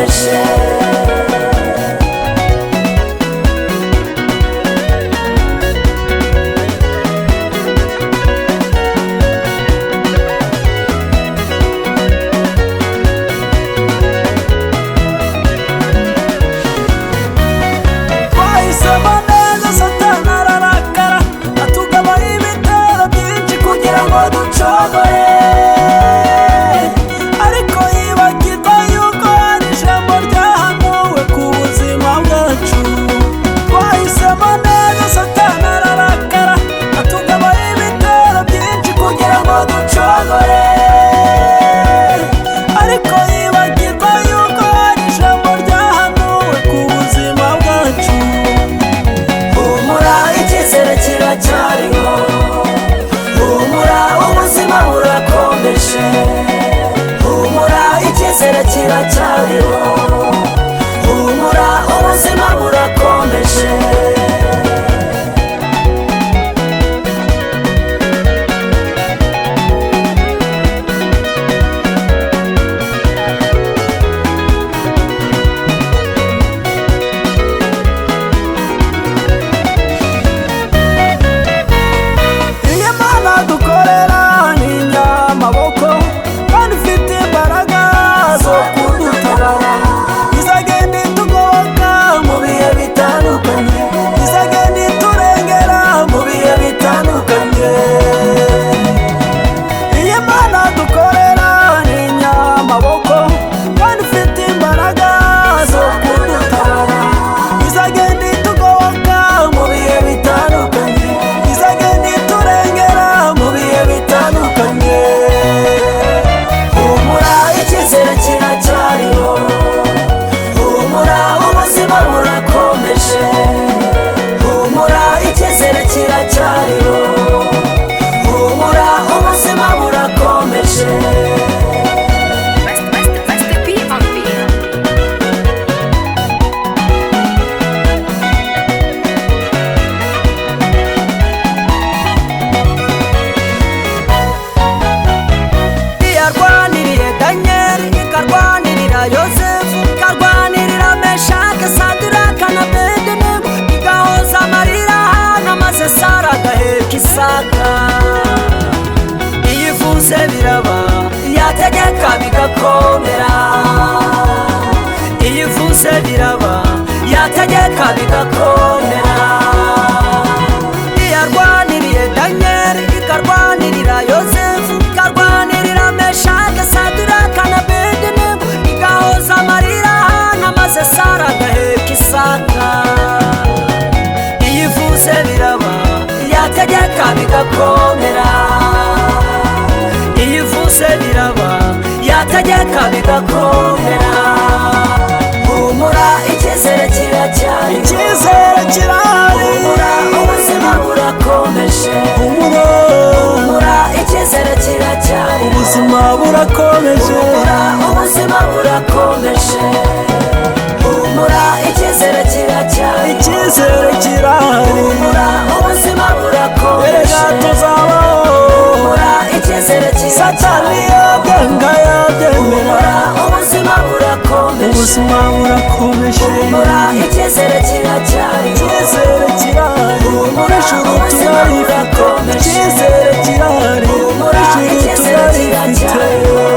burakomeje. twahisemo neza satani ararakara atugabaho ibitero byinshi kugira ngo ducogore, ariko yibagirwa yuko hari ijambo ryahanuwe ku buzima bwacu. Twahisemo neza satani ararakara atugabaho ibitero byinshi kugira ngo ducogore, ariko yibagirwa yuko hari ijambo ryahanuwe ku buzima bwacu. Humura icyizere kiracyariho, humura ubuzima burakomeje. Humura icyizere kiracyariho, humura ubuzima burakomeje. Iyo Mana dukorera ni inyamaboko kandi ifite imbaraga zo kudutabara, izagenda itugoboka mu bihe bitandukanye, izagenda iturengera mu bihe bitandukanye. Iyo Mana dukorera ni inyamaboko kandi ifite imbaraga zo kudutabara, izagenda itugoboka mu bihe bitandukanye, izagenda iturengera mu bihe bitandukanye. Humura icyizere kiracyariho, humura ubuzima burakomeje. Humura icyizere kiracyariho, humura ubuzima burakomeje. Mr. P on beat. yarwaniriye Daniel, ikarwanirira Yosefu, ikarwanirira Meshake, Sadiraka na Abedenego, igahoza amarira Hana maze Sara agaheka Isaka. Iyo ivuze biraba, yategeka bigakomera. Iyo ivuze biraba, yategeka bigakomera. Yarwaniriye Daniel, ikarwanirira Yosefu, ikarwanirira Meshake, Sadiraka na Abedenego, igahoza amarira Hana maze Sara agaheka Isaka. Iyo ivuze biraba, yategeka bigakomera. Iyo ivuze biraba, yategeka bigakomera. Humura icyizere kiracyariho, Icyizere kirahari, humura ubuzima burakomeje. Humura icyizere kiracyariho, ubuzima burakomeje. humura ubuzima burakomeje. Humura icyizere kiracyariho, Icyizere kirahari, humura ubuzima erega burakomeje. tuzabaho. Humura icyizere Satani kiracyariho, yabyenga yabyemera, humura ubuzima burakomeje. ubuzima burakomeje. Humura icyizere kiracyariho, Icyizere kirahari, humura ijuru ubuzima turarifite. burakomeje. Icyizere kirahari, Humura ijuru icyizere turarifite. kiracyariho.